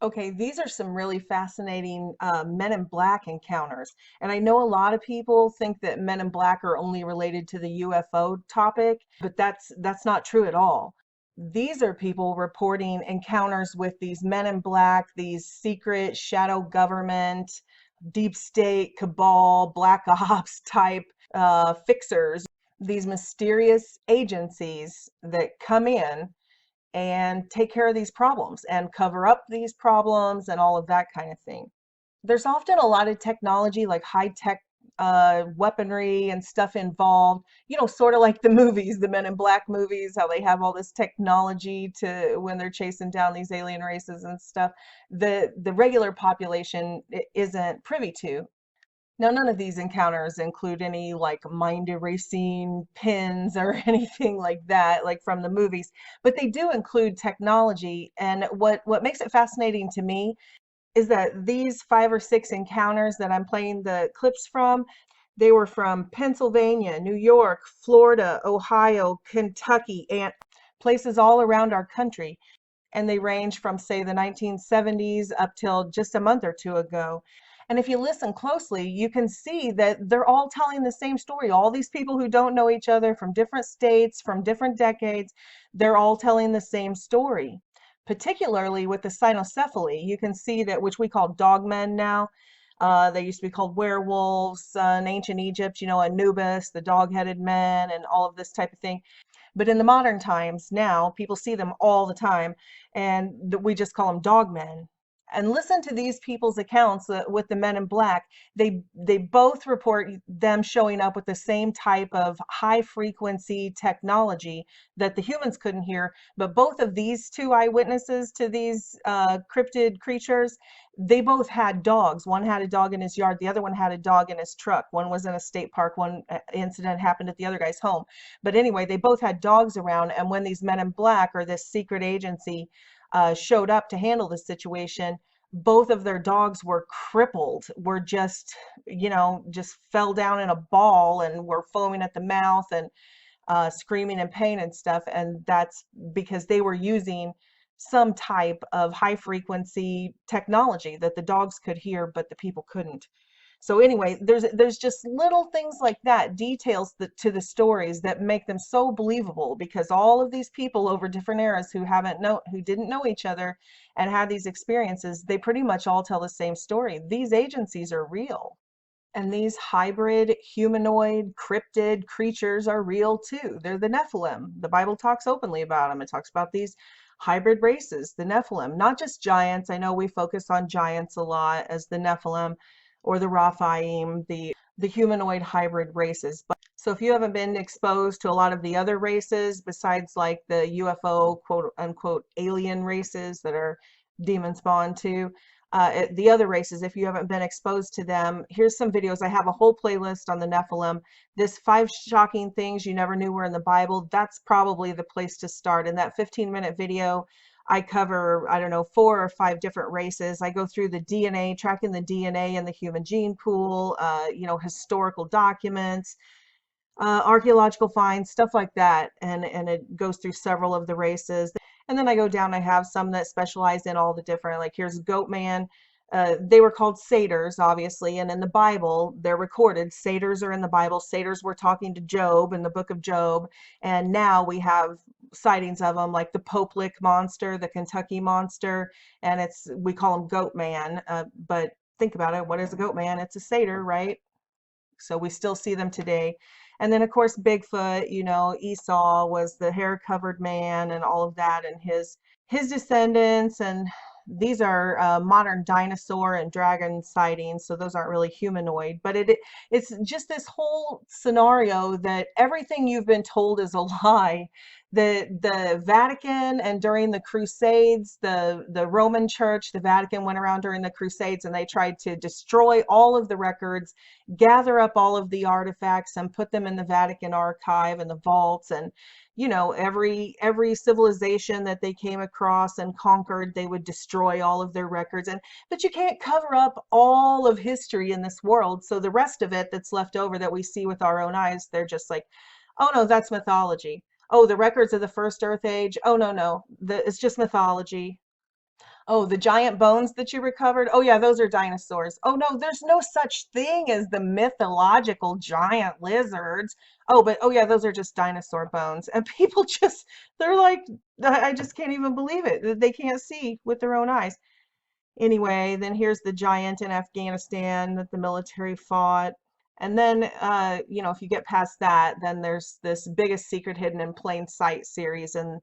Okay, these are some really fascinating Men in Black encounters. And I know a lot of people think that Men in Black are only related to the UFO topic, but that's not true at all. These are people reporting encounters with these Men in Black, these secret shadow government, deep state, cabal, black ops type fixers, these mysterious agencies that come in and take care of these problems and cover up these problems and all of that kind of thing. There's often a lot of technology, like high tech weaponry and stuff involved, sort of like the movies, the Men in Black movies, how they have all this technology to when they're chasing down these alien races and stuff. The regular population isn't privy to. Now, none of these encounters include any like mind erasing pins or anything like that, like from the movies, but they do include technology. And what makes it fascinating to me is that these 5 or 6 encounters that I'm playing the clips from, they were from Pennsylvania, New York, Florida, Ohio, Kentucky, and places all around our country. And they range from, say, the 1970s up till just a month or two ago. And if you listen closely, you can see that they're all telling the same story. All these people who don't know each other from different states, from different decades, they're all telling the same story. Particularly with the cynocephaly, you can see that, which we call dogmen now. They used to be called werewolves in ancient Egypt, Anubis, the dog-headed men, and all of this type of thing. But in the modern times now, people see them all the time, and we just call them dogmen. And listen to these people's accounts with the Men in Black. They both report them showing up with the same type of high frequency technology that the humans couldn't hear. But both of these two eyewitnesses to these cryptid creatures, they both had dogs. One had a dog in his yard, the other one had a dog in his truck. One was in a state park, one incident happened at the other guy's home. But anyway, they both had dogs around, and when these Men in Black or this secret agency showed up to handle the situation, both of their dogs were crippled, were just, just fell down in a ball and were foaming at the mouth and screaming in pain and stuff. And that's because they were using some type of high frequency technology that the dogs could hear, but the people couldn't. So anyway, there's just little things like that, details to the stories that make them so believable, because all of these people over different eras who didn't know each other and had these experiences, they pretty much all tell the same story. These agencies are real. And these hybrid humanoid cryptid creatures are real too. They're the Nephilim. The Bible talks openly about them. It talks about these hybrid races, the Nephilim, not just giants. I know we focus on giants a lot as the Nephilim or the Raphaim, the humanoid hybrid races. But so if you haven't been exposed to a lot of the other races besides like the UFO quote unquote alien races that are demon spawn too, the other races, if you haven't been exposed to them, here's some videos. I have a whole playlist on the Nephilim. This 5 shocking things you never knew were in the Bible. That's probably the place to start. In that 15-minute video, I cover, I don't know, 4 or 5 different races. I go through the DNA, tracking the DNA in the human gene pool, historical documents, archaeological finds, stuff like that. And it goes through several of the races. And then I go down, I have some that specialize in all the different, like here's Goatman. They were called satyrs, obviously, and in the Bible, they're recorded. Satyrs are in the Bible. Satyrs were talking to Job in the book of Job, and now we have sightings of them, like the Poplik monster, the Kentucky monster, and we call him Goatman. But think about it, what is a Goatman? It's a satyr, right? So we still see them today. And then, of course, Bigfoot, Esau was the hair-covered man and all of that, and his descendants. And these are modern dinosaur and dragon sightings, so those aren't really humanoid. But it's just this whole scenario that everything you've been told is a lie. The Vatican, and during the Crusades, the Roman Church, the Vatican went around during the Crusades and they tried to destroy all of the records, gather up all of the artifacts and put them in the Vatican archive and the vaults. And every civilization that they came across and conquered, they would destroy all of their records. But you can't cover up all of history in this world, so the rest of it that's left over that we see with our own eyes, they're just like, oh no, that's mythology. Oh, the records of the first Earth age, oh no, it's just mythology. Oh, the giant bones that you recovered? Oh, yeah, those are dinosaurs. Oh, no, there's no such thing as the mythological giant lizards. Oh, but oh, yeah, those are just dinosaur bones. And people just, they're like, I just can't even believe it that they can't see with their own eyes. Anyway, then here's the giant in Afghanistan that the military fought. And then, if you get past that, then there's this biggest secret hidden in plain sight series. And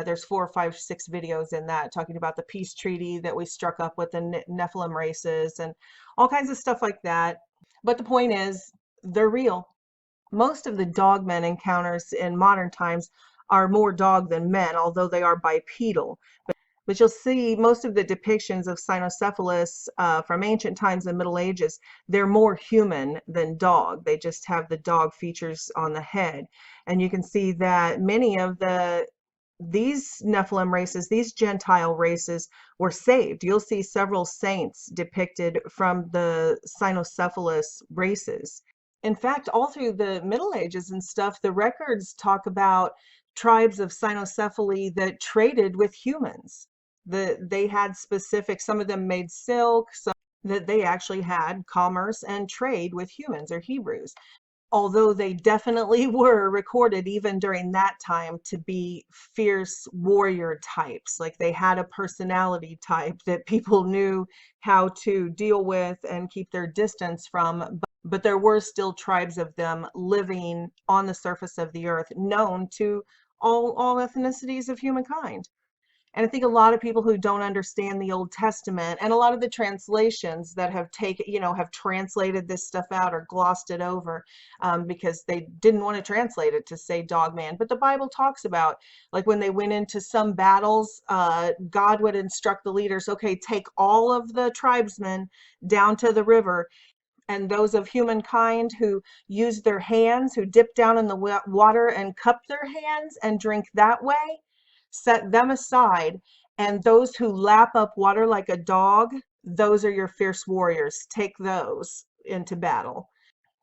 there's 4, 5, 6 videos in that talking about the peace treaty that we struck up with the Nephilim races and all kinds of stuff like that. But the point is, they're real. Most of the dogmen encounters in modern times are more dog than men, although they are bipedal. But you'll see most of the depictions of cynocephalus from ancient times and Middle Ages, they're more human than dog. They just have the dog features on the head. And you can see that many of these Nephilim races, these Gentile races, were saved. You'll see several saints depicted from the cynocephalus races. In fact, all through the Middle Ages and stuff, the records talk about tribes of cynocephaly that traded with humans. They had specific, some of them made silk, some that they actually had commerce and trade with humans or Hebrews. Although they definitely were recorded even during that time to be fierce warrior types. Like they had a personality type that people knew how to deal with and keep their distance from. But there were still tribes of them living on the surface of the earth, known to all ethnicities of humankind. And I think a lot of people who don't understand the Old Testament and a lot of the translations that have taken, have translated this stuff out or glossed it over because they didn't want to translate it to say Dogman. But the Bible talks about, like when they went into some battles, God would instruct the leaders, okay, take all of the tribesmen down to the river, and those of humankind who use their hands, who dip down in the water and cup their hands and drink that way, set them aside. And those who lap up water like a dog, those are your fierce warriors. Take those into battle.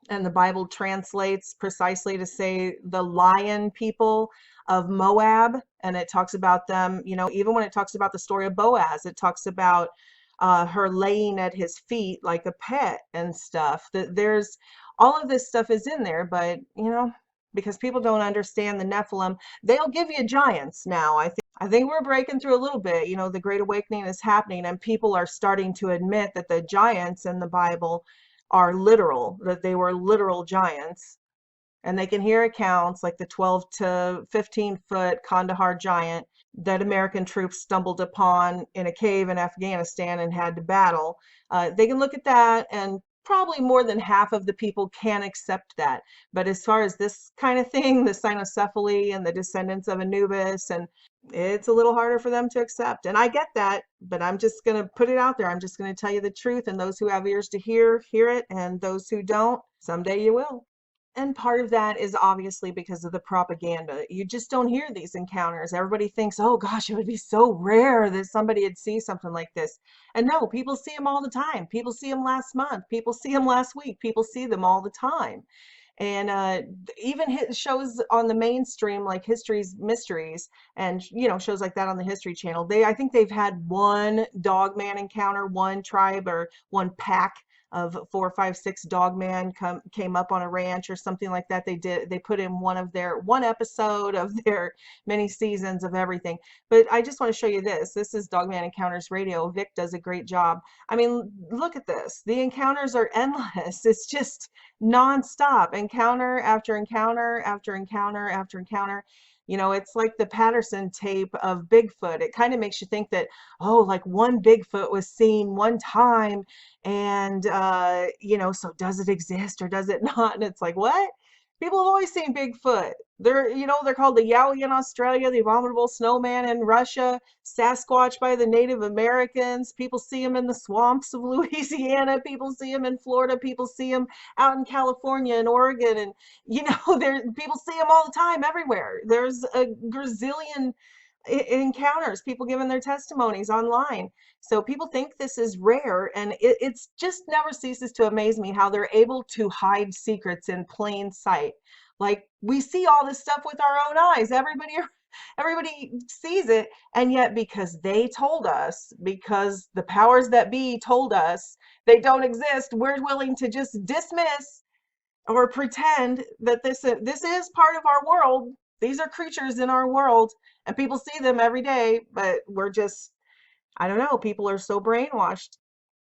And the Bible translates precisely to say the lion people of Moab, and it talks about them, even when it talks about the story of Boaz, it talks about her laying at his feet like a pet and stuff. That there's all of this stuff is in there, but because people don't understand the Nephilim, they'll give you giants now. I think we're breaking through a little bit. The Great Awakening is happening, and people are starting to admit that the giants in the Bible are literal, that they were literal giants. And they can hear accounts like the 12 to 15-foot Kandahar giant that American troops stumbled upon in a cave in Afghanistan and had to battle. They can look at that, and probably more than half of the people can accept that. But as far as this kind of thing, the cynocephaly and the descendants of Anubis, and it's a little harder for them to accept. And I get that, but I'm just going to put it out there. I'm just going to tell you the truth, and those who have ears to hear, hear it, and those who don't, someday you will. And part of that is obviously because of the propaganda. You just don't hear these encounters. Everybody thinks, oh gosh, it would be so rare that somebody would see something like this. And no, people see them all the time. People see them last month. People see them last week. People see them all the time. And even shows on the mainstream like History's Mysteries and shows like that on the History Channel, I think they've had one dogman encounter, one tribe or one pack of 4, 5, 6 dogman came up on a ranch or something like that. They put in one episode of their many seasons of everything. But I just want to show you this. This is Dogman Encounters Radio. Vic does a great job. I mean, look at this. The encounters are endless. It's just nonstop, encounter after encounter after encounter after encounter. It's like the Patterson tape of Bigfoot. It kind of makes you think that, oh, like one Bigfoot was seen one time, and so does it exist or does it not? And it's like, what? People have always seen Bigfoot. They're called the Yowie in Australia, the abominable snowman in Russia, Sasquatch by the Native Americans. People see him in the swamps of Louisiana. People see him in Florida. People see him out in California and Oregon. And, people see him all the time everywhere. There's a gazillion encounters, people giving their testimonies online. So people think this is rare, and it's just never ceases to amaze me how they're able to hide secrets in plain sight. Like, we see all this stuff with our own eyes. Everybody Everybody sees it, and yet because they told us, because the powers that be told us they don't exist, we're willing to just dismiss or pretend that this is part of our world. These are creatures in our world, and people see them every day, but we're just, I don't know, people are so brainwashed.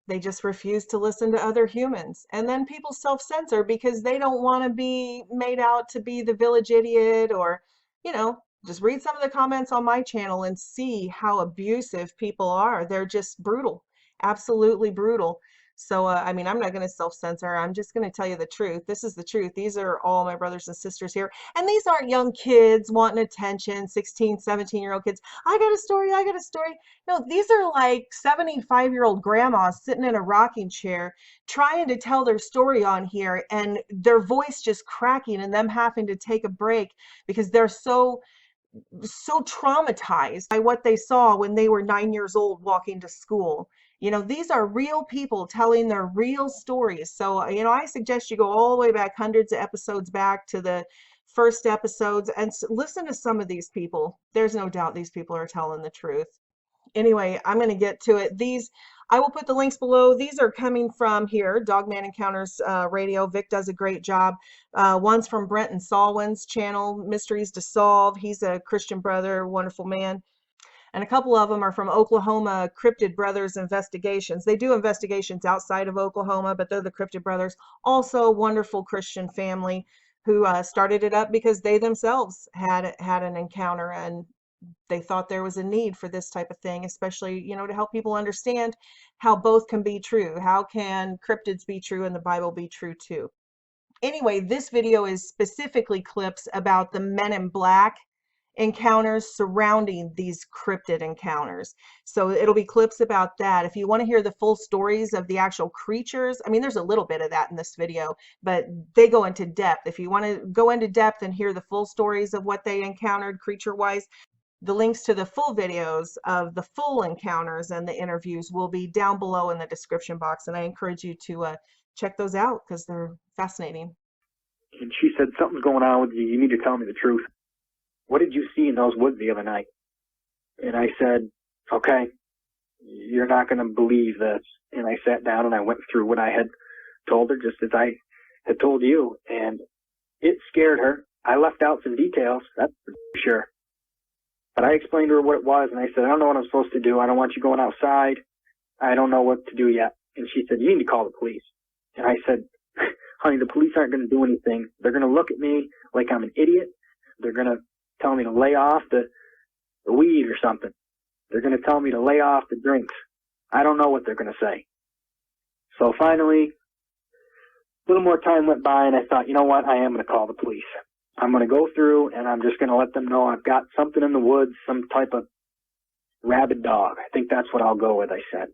They just refuse to listen to other humans. And then people self-censor because they don't want to be made out to be the village idiot, or, you know, just read some of the comments on my channel and see how abusive people are. They're just brutal, absolutely brutal. So, I mean, I'm not going to self-censor. I'm just going to tell you the truth. This is the truth. These are all my brothers and sisters here. And these aren't young kids wanting attention, 16, 17-year-old kids. I got a story. I got a story. No, these are like 75-year-old grandmas sitting in a rocking chair trying to tell their story on here, and their voice just cracking and them having to take a break because they're so traumatized by what they saw when they were 9 years old walking to school. You know, these are real people telling their real stories. So, you know, I suggest you go all the way back, hundreds of episodes back to the first episodes, and listen to some of these people. There's no doubt these people are telling the truth. Anyway, I'm going to get to it. These, I will put the links below. These are coming from here, Dogman Encounters Radio. Vic does a great job. One's from Brent and Salwin's channel, Mysteries to Solve. He's a Christian brother, wonderful man. And a couple of them are from Oklahoma Cryptid Brothers Investigations. They do investigations outside of Oklahoma, but they're the Cryptid Brothers. Also, wonderful Christian family who started it up because they themselves had an encounter, and they thought there was a need for this type of thing, especially, you know, to help people understand how both can be true. How can cryptids be true and the Bible be true too? Anyway, this video is specifically clips about the Men in Black encounters surrounding these cryptid encounters. So it'll be clips about that. If you want to hear the full stories of the actual creatures, I mean, there's a little bit of that in this video, but they go into depth. If you want to go into depth and hear the full stories of what they encountered creature-wise, the links to the full videos of the full encounters and the interviews will be down below in the description box, and I encourage you to check those out because they're fascinating. And she said, something's going on with you. You need to tell me the truth. What did you see in those woods the other night? And I said, okay, you're not going to believe this. And I sat down and I went through what I had told her, just as I had told you. And it scared her. I left out some details, that's for sure. But I explained to her what it was, and I said, I don't know what I'm supposed to do. I don't want you going outside. I don't know what to do yet. And she said, you need to call the police. And I said, honey, the police aren't going to do anything. They're going to look at me like I'm an idiot. They're going to tell me to lay off the weed or something. They're going to tell me to lay off the drinks. I don't know what they're going to say. So finally, a little more time went by, and I thought, you know what? I am going to call the police. I'm going to go through, and I'm just going to let them know I've got something in the woods, some type of rabid dog. I think that's what I'll go with, I said.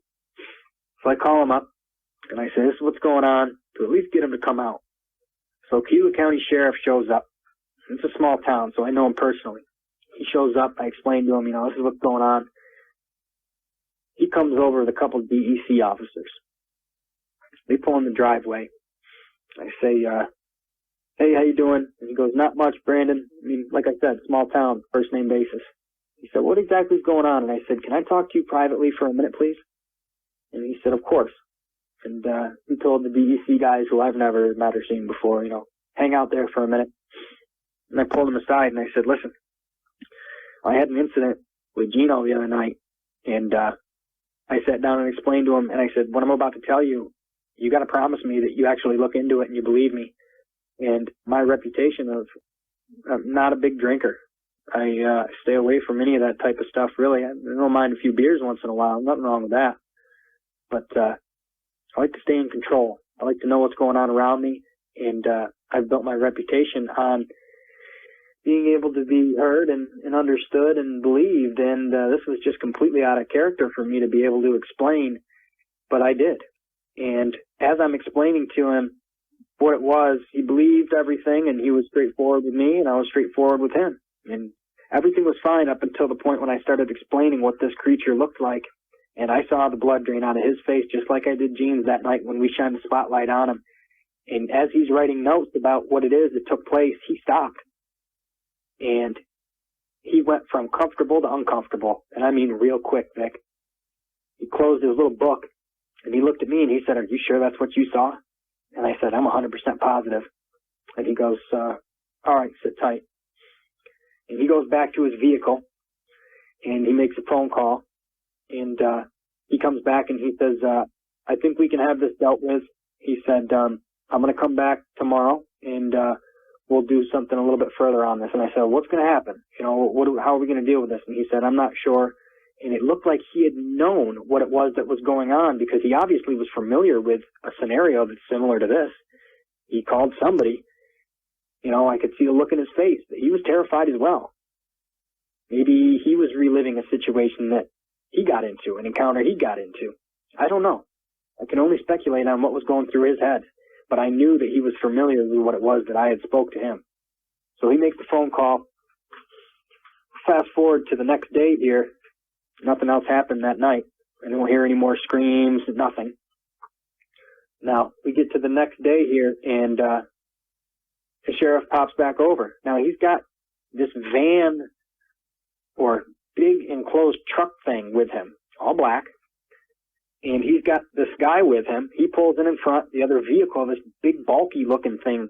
So I call him up, and I say, this is what's going on, to at least get him to come out. So Kilo County Sheriff shows up. It's a small town, so I know him personally. He shows up. I explain to him, you know, this is what's going on. He comes over with a couple of DEC officers. They pull in the driveway. I say, hey, how you doing? And he goes, not much, Brandon. I mean, like I said, small town, first name basis. He said, what exactly is going on? And I said, can I talk to you privately for a minute, please? And he said, of course. And he told the DEC guys, who I've never met or seen before, you know, hang out there for a minute. And I pulled him aside and I said, listen, I had an incident with Gino the other night. And I sat down and explained to him, and I said, what I'm about to tell you, you got to promise me that you actually look into it and you believe me. And my reputation of I'm not a big drinker. I stay away from any of that type of stuff, really. I don't mind a few beers once in a while. Nothing wrong with that. But I like to stay in control. I like to know what's going on around me. And I've built my reputation on being able to be heard and understood and believed. And this was just completely out of character for me to be able to explain. But I did. And as I'm explaining to him what it was, he believed everything, and he was straightforward with me, and I was straightforward with him. And everything was fine up until the point when I started explaining what this creature looked like. And I saw the blood drain out of his face, just like I did Gene's that night when we shined the spotlight on him. And as he's writing notes about what it is that took place, he stopped. And he went from comfortable to uncomfortable, and I mean real quick, Vic. He closed his little book, and he looked at me, and he said, "Are you sure that's what you saw?" And I said, "I'm 100% positive." And he goes, "All right, sit tight." And he goes back to his vehicle, and he makes a phone call, and he comes back, and he says, "I think we can have this dealt with." He said, "I'm going to come back tomorrow, and we'll do something a little bit further on this." And I said, "What's going to happen? You know, how are we going to deal with this?" And he said, "I'm not sure." And it looked like he had known what it was that was going on, because he obviously was familiar with a scenario that's similar to this. He called somebody. You know, I could see the look in his face. He was terrified as well. Maybe he was reliving a situation that he got into, an encounter he got into. I don't know. I can only speculate on what was going through his head. But I knew that he was familiar with what it was that I had spoke to him. So he makes the phone call. Fast forward to the next day here. Nothing else happened that night. I don't hear any more screams, nothing. Now, we get to the next day here, and the sheriff pops back over. Now, he's got this van or big enclosed truck thing with him, all black. And he's got this guy with him. He pulls in front. The other vehicle, this big bulky looking thing,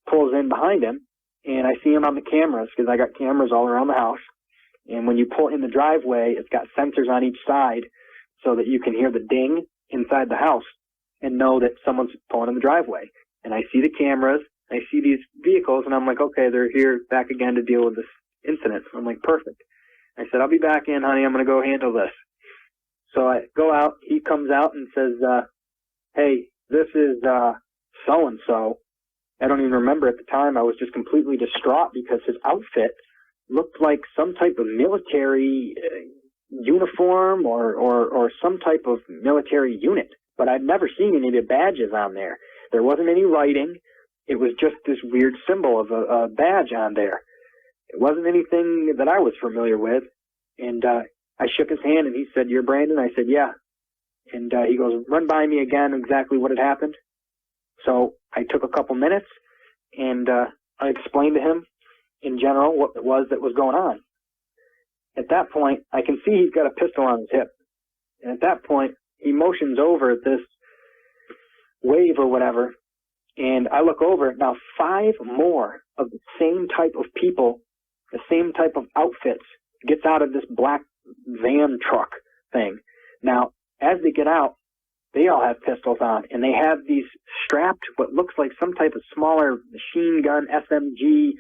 pulls in behind him. And I see him on the cameras, because I got cameras all around the house. And when you pull in the driveway, it's got sensors on each side so that you can hear the ding inside the house and know that someone's pulling in the driveway. And I see the cameras. I see these vehicles, and I'm like, okay, they're here back again to deal with this incident. So I'm like, perfect. I said, "I'll be back in, honey. I'm going to go handle this." So I go out. He comes out and says, "Hey, this is so-and-so." I don't even remember at the time. I was just completely distraught because his outfit looked like some type of military uniform or some type of military unit. But I'd never seen any of the badges on there. There wasn't any writing. It was just this weird symbol of a badge on there. It wasn't anything that I was familiar with. And I shook his hand, and he said, "You're Brandon?" I said, "Yeah." And he goes, "Run by me again exactly what had happened." So I took a couple minutes, and I explained to him in general what it was that was going on. At that point, I can see he's got a pistol on his hip. And at that point, he motions over this wave or whatever, and I look over. Now, 5 more of the same type of people, the same type of outfits, gets out of this black van truck thing. Now, as they get out, they all have pistols on, and they have these strapped, what looks like some type of smaller machine gun, SMG,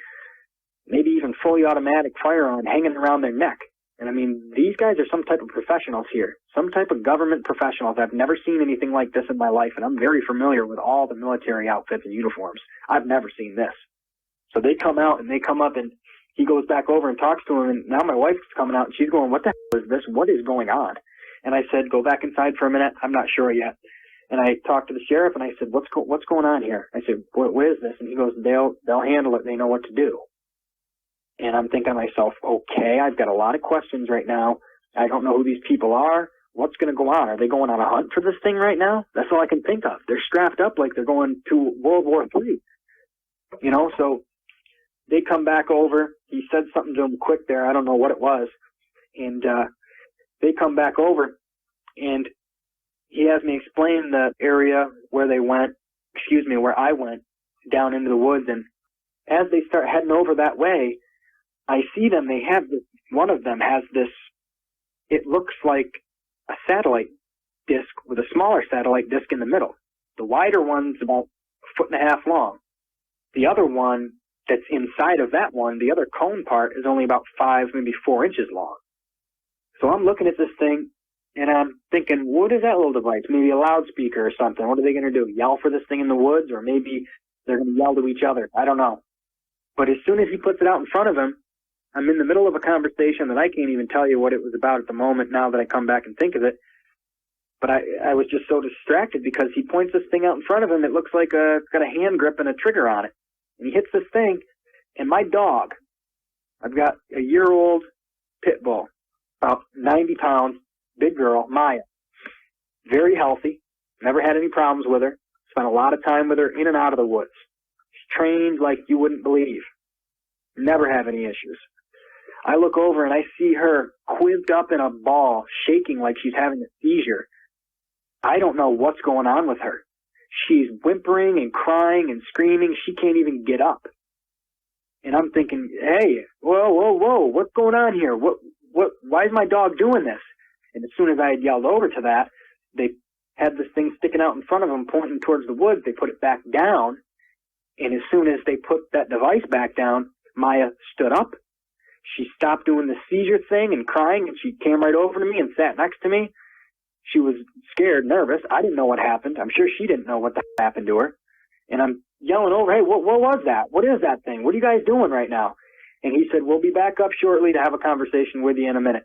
maybe even fully automatic firearm hanging around their neck. And I mean, these guys are some type of professionals here, some type of government professionals. I've never seen anything like this in my life, and I'm very familiar with all the military outfits and uniforms. I've never seen this. So they come out, and they come up, and he goes back over and talks to him, and now my wife's coming out, and she's going, "What the hell is this? What is going on?" And I said, "Go back inside for a minute. I'm not sure yet." And I talked to the sheriff, and I said, what's going on here? I said, what is this? And he goes, they'll handle it. They know what to do. And I'm thinking to myself, okay, I've got a lot of questions right now. I don't know who these people are. What's going to go on? Are they going on a hunt for this thing right now? That's all I can think of. They're strapped up like they're going to World War III. You know, so they come back over. He said something to them quick there. I don't know what it was. And they come back over, and he has me explain the area where they went, where I went, down into the woods. And as they start heading over that way, I see them. They have this, one of them has this, it looks like a satellite disc with a smaller satellite disc in the middle. The wider one's about 1.5 feet long. The other one that's inside of that one, the other cone part, is only about 5, maybe 4 inches long. So I'm looking at this thing, and I'm thinking, what is that little device? Maybe a loudspeaker or something. What are they going to do? Yell for this thing in the woods? Or maybe they're going to yell to each other. I don't know. But as soon as he puts it out in front of him, I'm in the middle of a conversation that I can't even tell you what it was about at the moment now that I come back and think of it. But I was just so distracted because he points this thing out in front of him. It looks like it's got a hand grip and a trigger on it. And he hits this thing, and my dog, I've got a year-old pit bull, about 90 pounds, big girl, Maya, very healthy, never had any problems with her, spent a lot of time with her in and out of the woods. She's trained like you wouldn't believe, never have any issues. I look over and I see her quizzed up in a ball, shaking like she's having a seizure. I don't know what's going on with her. She's whimpering and crying and screaming. She can't even get up. And I'm thinking, hey, whoa, what's going on here? Why is my dog doing this? And as soon as I had yelled over to that, they had this thing sticking out in front of them, pointing towards the woods. They put it back down. And as soon as they put that device back down, Maya stood up. She stopped doing the seizure thing and crying, and she came right over to me and sat next to me. She was scared, nervous. I didn't know what happened. I'm sure she didn't know what happened to her. And I'm yelling over, hey, what was that? What is that thing? What are you guys doing right now? And he said, we'll be back up shortly to have a conversation with you in a minute.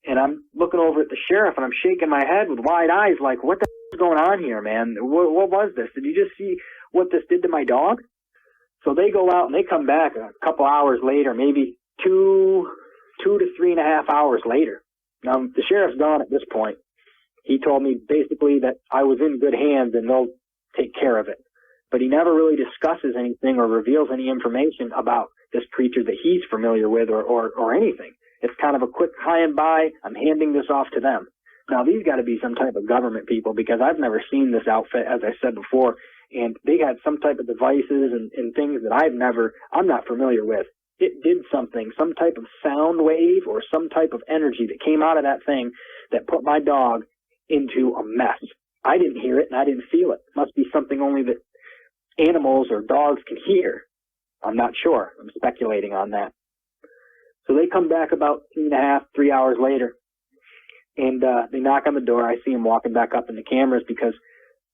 And I'm looking over at the sheriff, and I'm shaking my head with wide eyes like, what the is going on here, man? What was this? Did you just see what this did to my dog? So they go out, and they come back a couple hours later, maybe two to 3.5 hours later. Now, the sheriff's gone at this point. He told me basically that I was in good hands and they'll take care of it. But he never really discusses anything or reveals any information about this creature that he's familiar with or anything. It's kind of a quick hi and bye. I'm handing this off to them. Now, these got to be some type of government people because I've never seen this outfit, as I said before, and they had some type of devices and things that I'm not familiar with. It did something, some type of sound wave or some type of energy that came out of that thing that put my dog into a mess. I didn't hear it and I didn't feel it. It must be something only that animals or dogs can hear. I'm not sure. I'm speculating on that. So they come back about 2.5, 3 hours later, and they knock on the door. I see them walking back up in the cameras because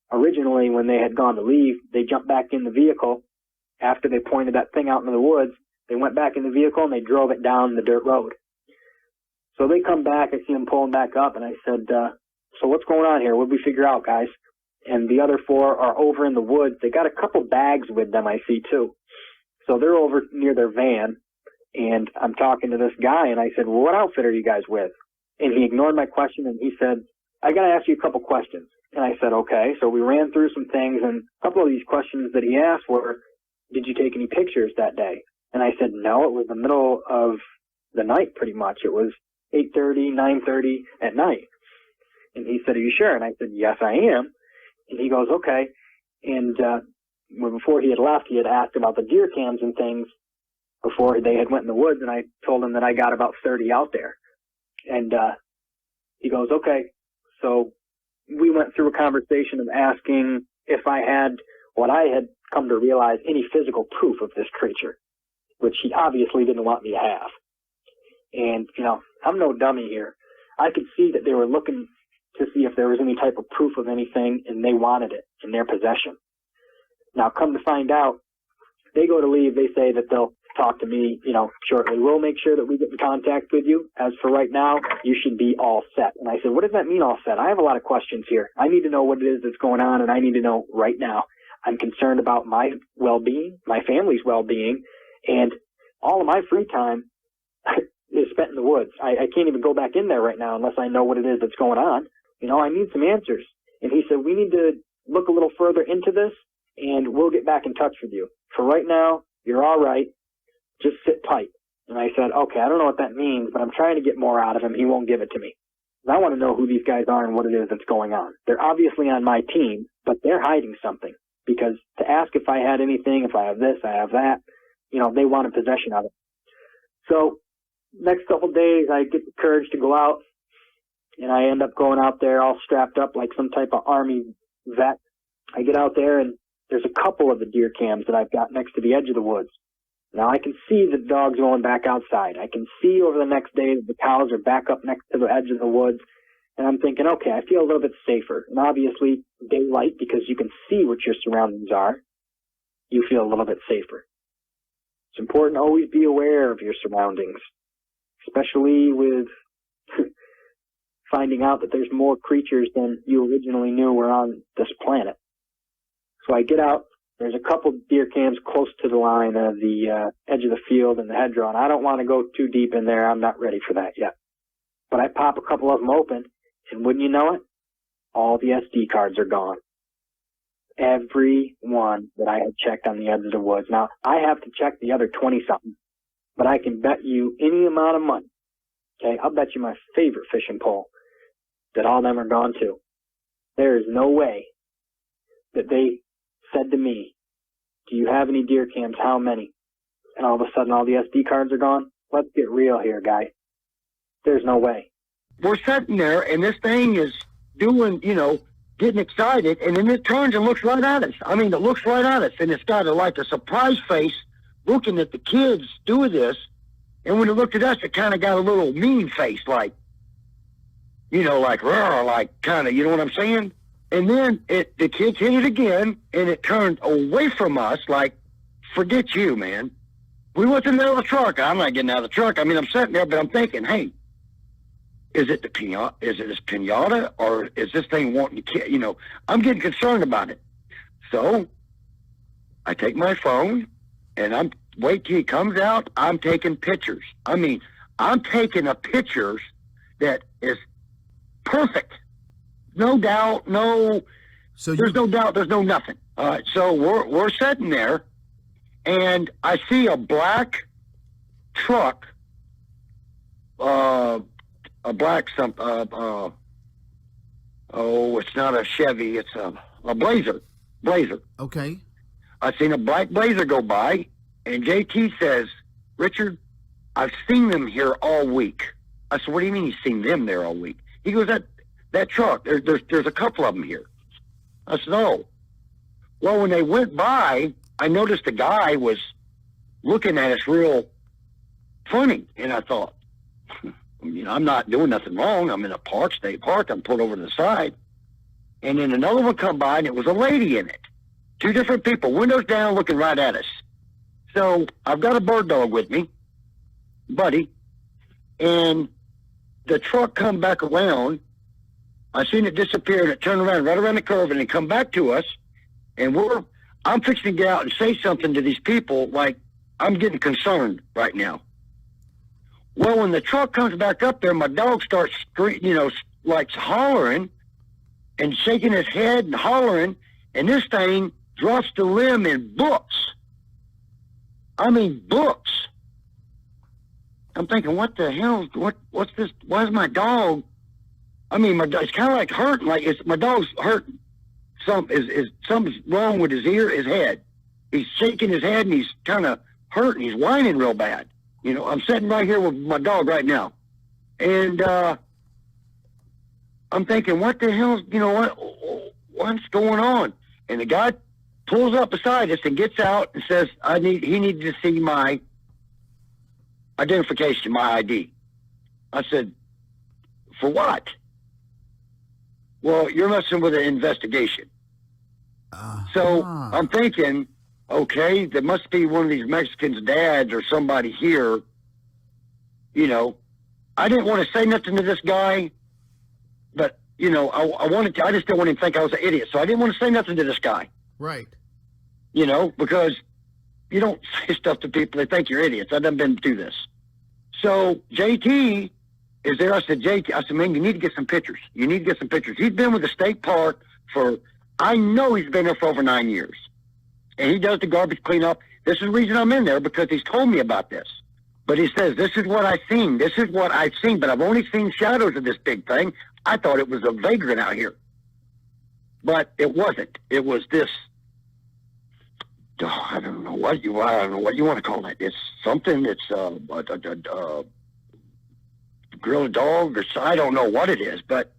originally when they had gone to leave, they jumped back in the vehicle after they pointed that thing out into the woods. They went back in the vehicle and they drove it down the dirt road. So they come back. I see them pulling back up, and I said, so what's going on here? What did we figure out, guys? And the other 4 are over in the woods. They got a couple bags with them, I see, too. So they're over near their van, and I'm talking to this guy, and I said, well, what outfit are you guys with? And he ignored my question, and he said, I got to ask you a couple questions. And I said, okay. So we ran through some things, and a couple of these questions that he asked were, did you take any pictures that day? And I said, no, it was the middle of the night pretty much. It was 8:30, 9:30 at night. And he said, are you sure? And I said, yes, I am. And he goes, okay. And before he had left, he had asked about the deer cams and things before they had went in the woods, and I told him that I got about 30 out there. And he goes, okay. So we went through a conversation of asking if I had what I had come to realize, any physical proof of this creature, which he obviously didn't want me to have. And, I'm no dummy here. I could see that they were looking to see if there was any type of proof of anything, and they wanted it in their possession. Now, come to find out, they go to leave. They say that they'll talk to me, shortly. We'll make sure that we get in contact with you. As for right now, you should be all set. And I said, what does that mean, all set? I have a lot of questions here. I need to know what it is that's going on, and I need to know right now. I'm concerned about my well-being, my family's well-being, and all of my free time is spent in the woods. I can't even go back in there right now unless I know what it is that's going on. I need some answers. And he said, we need to look a little further into this, and we'll get back in touch with you. For right now, you're all right. Just sit tight. And I said, okay, I don't know what that means, but I'm trying to get more out of him. He won't give it to me. I want to know who these guys are and what it is that's going on. They're obviously on my team, but they're hiding something. Because to ask if I had anything, if I have this, I have that, they wanted possession of it. So next couple of days, I get the courage to go out, and I end up going out there all strapped up like some type of Army vet. I get out there, and there's a couple of the deer cams that I've got next to the edge of the woods. Now, I can see the dogs going back outside. I can see over the next day that the cows are back up next to the edge of the woods. And I'm thinking, okay, I feel a little bit safer. And obviously, daylight, because you can see what your surroundings are, you feel a little bit safer. It's important to always be aware of your surroundings, especially with finding out that there's more creatures than you originally knew were on this planet. So I get out. There's a couple deer cams close to the line of the edge of the field and the hedgerow, and I don't want to go too deep in there. I'm not ready for that yet. But I pop a couple of them open, and wouldn't you know it, all the SD cards are gone. Every one that I had checked on the edge of the woods. Now, I have to check the other 20-something but I can bet you any amount of money. Okay, I'll bet you my favorite fishing pole that all of them are gone too. There is no way that they said to me, do you have any deer cams? How many? And all of a sudden all the SD cards are gone. Let's get real here, guy. There's no way. We're sitting there, and this thing is doing, getting excited, and then it turns and looks right at us. I mean, it looks right at us, and it's got like a surprise face looking at the kids doing this. And when it looked at us, it kind of got a little mean face, like, like, roar, like kind of, you know what I'm saying? And then the kids hit it again, and it turned away from us, like, forget you, man. We went in the truck. I'm not getting out of the truck. I mean, I'm sitting there, but I'm thinking, hey, is it the pinata? Is it this pinata, or is this thing wanting to kill? I'm getting concerned about it. So I take my phone, and wait till he comes out. I'm taking pictures. I mean, I'm taking a pictures that is perfect. No doubt, no. So there's no doubt. There's no nothing. All right. So we're sitting there, and I see a black truck. A black it's not a Chevy. It's a Blazer. Okay. I seen a black Blazer go by, and JT says, Richard, I've seen them here all week. I said, what do you mean you've seen them there all week? He goes, that truck, there's a couple of them here. I said, oh. Well, when they went by, I noticed the guy was looking at us real funny, and I thought, I'm not doing nothing wrong. I'm in a state park. I'm pulled over to the side. And then another one come by, and it was a lady in it. Two different people, windows down, looking right at us. So I've got a bird dog with me, buddy, and the truck come back around. I seen it disappear, and it turned around right around the curve, and it come back to us. And I'm fixing to get out and say something to these people, like I'm getting concerned right now. Well, when the truck comes back up there, my dog starts like hollering and shaking his head and hollering, and this thing drops the limb and books. I mean, books. I'm thinking, what the hell? What's this? Why is my dog? I mean, it's kind of like hurting. Like my dog's hurting. Something's wrong with his head. He's shaking his head and he's kind of hurting. He's whining real bad. I'm sitting right here with my dog right now, and I'm thinking, what the hell? What's going on? And the guy pulls up beside us and gets out and says, he needed to see my identification, my ID. I said, for what? Well, you're messing with an investigation. So I'm thinking, okay, there must be one of these Mexicans' dads or somebody here. I didn't want to say nothing to this guy, but, I just didn't want him to think I was an idiot. So I didn't want to say nothing to this guy. Right. Because you don't say stuff to people that think you're idiots. I've done been through this. So JT is there. I said, man, you need to get some pictures. You need to get some pictures. He's been with the state park I know he's been there for over 9 years. And he does the garbage cleanup. This is the reason I'm in there, because he's told me about this. But he says, this is what I've seen. This is what I've seen. But I've only seen shadows of this big thing. I thought it was a vagrant out here. But it wasn't. It was this, I don't know what you want to call it. It's something that's grill dog, or I don't know what it is. But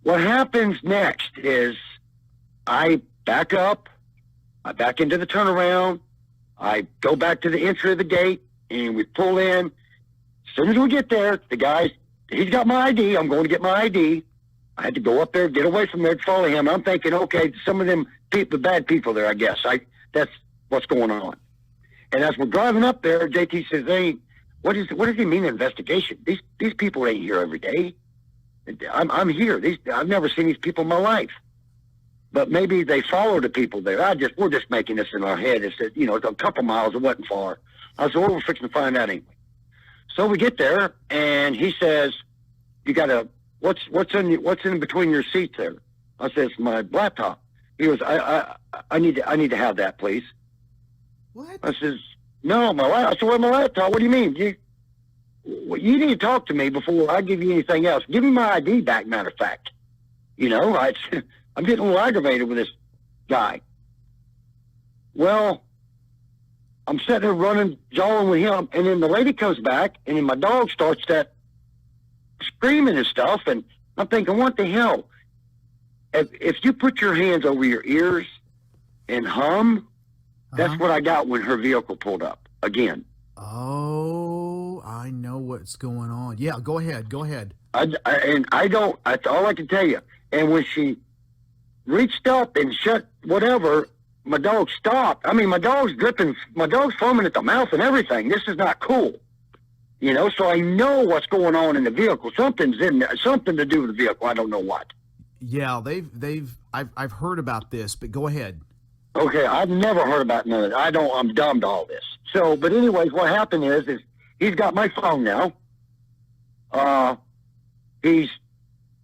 what happens next is I back up. I back into the turnaround. I go back to the entry of the gate, and we pull in. As soon as we get there, the guy, he's got my ID. I'm going to get my ID. I had to go up there, get away from there, follow him. I'm thinking, okay, some of them people, bad people there, I guess. That's what's going on. And as we're driving up there, JT says, hey, what does he mean investigation? These people ain't here every day. I'm here. I've never seen these people in my life. But maybe they follow the people there. We're just making this in our head. It's it's a couple miles. It wasn't far. I said, well, we're fixing to find out anyway. So we get there, and he says, you got to, what's in between your seats there? I says, my laptop. He goes, I need to have that, please. What? I says, No, I said, where's my laptop? What do you mean? You need to talk to me before I give you anything else. Give me my ID back, matter of fact. You know, I'm getting a little aggravated with this guy. Well, I'm sitting there running, jawing with him, and then the lady comes back, and then my dog starts that screaming and stuff, and I'm thinking, what the hell? If you put your hands over your ears and hum, that's what I got when her vehicle pulled up again. Oh, I know what's going on. Yeah, go ahead. That's all I can tell you. And when she reached up and shut whatever, my dog stopped. I mean, my dog's dripping, my dog's foaming at the mouth and everything. This is not cool. You know, so I know what's going on in the vehicle. Something's in there, something to do with the vehicle. I don't know what. Yeah, I've heard about this, but go ahead. Okay, I've never heard about none of it. I'm dumb to all this. So, but anyways, what happened is he's got my phone now. He's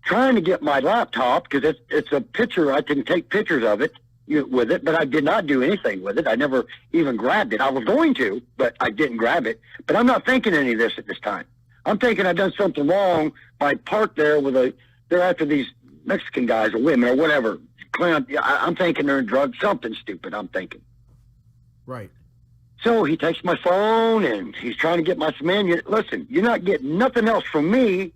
trying to get my laptop because it's a picture. I can take pictures of it with it, but I did not do anything with it. I never even grabbed it. I was going to, but I didn't grab it. But I'm not thinking any of this at this time. I'm thinking I've done something wrong by parked there they're after these Mexican guys or women or whatever. I'm thinking they're in drugs, something stupid, I'm thinking. Right. So he takes my phone and he's trying to get my man. Listen, you're not getting nothing else from me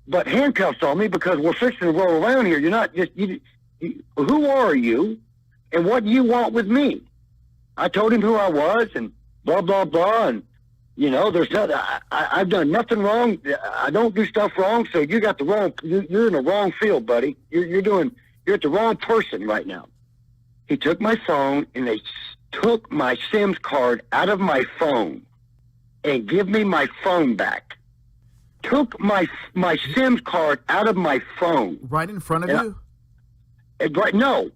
but handcuffs on me because we're fixing to roll around here. You're not just, who are you and what do you want with me? I told him who I was and blah, blah, blah. And, you know, there's nothing, I've done nothing wrong. I don't do stuff wrong. So you got the wrong, you're in the wrong field, buddy. You're at the wrong person right now. He took my phone and they took my SIMS card out of my phone and give me my phone back. Took my SIMS card out of my phone. Right in front of you? No,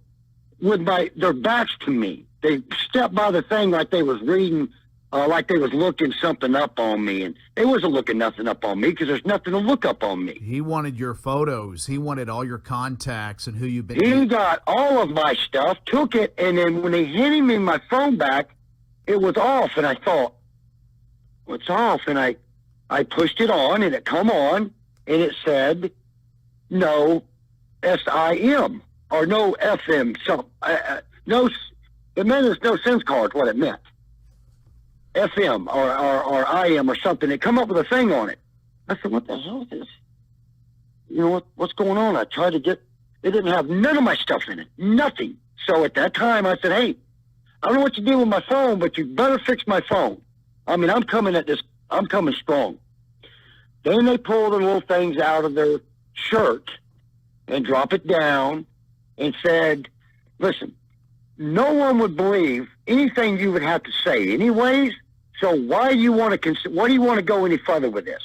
with their backs to me. They stepped by the thing like they was reading, like they was looking something up on me, and they wasn't looking nothing up on me because there's nothing to look up on me. He wanted your photos. He wanted all your contacts and who you've been. He got all of my stuff, took it, and then when they handed me my phone back, it was off, and I thought, what's off? And I pushed it on, and it come on, and it said, no SIM, or no FM, no, it meant it's no SIM card, what it meant. FM or IM or something. It come up with a thing on it. I said, what the hell is this? You know, what's going on? I tried to it didn't have none of my stuff in it. Nothing. So at that time, I said, hey, I don't know what you do with my phone, but you better fix my phone. I mean, I'm coming strong. Then they pull the little things out of their shirt and drop it down and said, listen, no one would believe anything you would have to say anyways, so why do you want to go any further with this?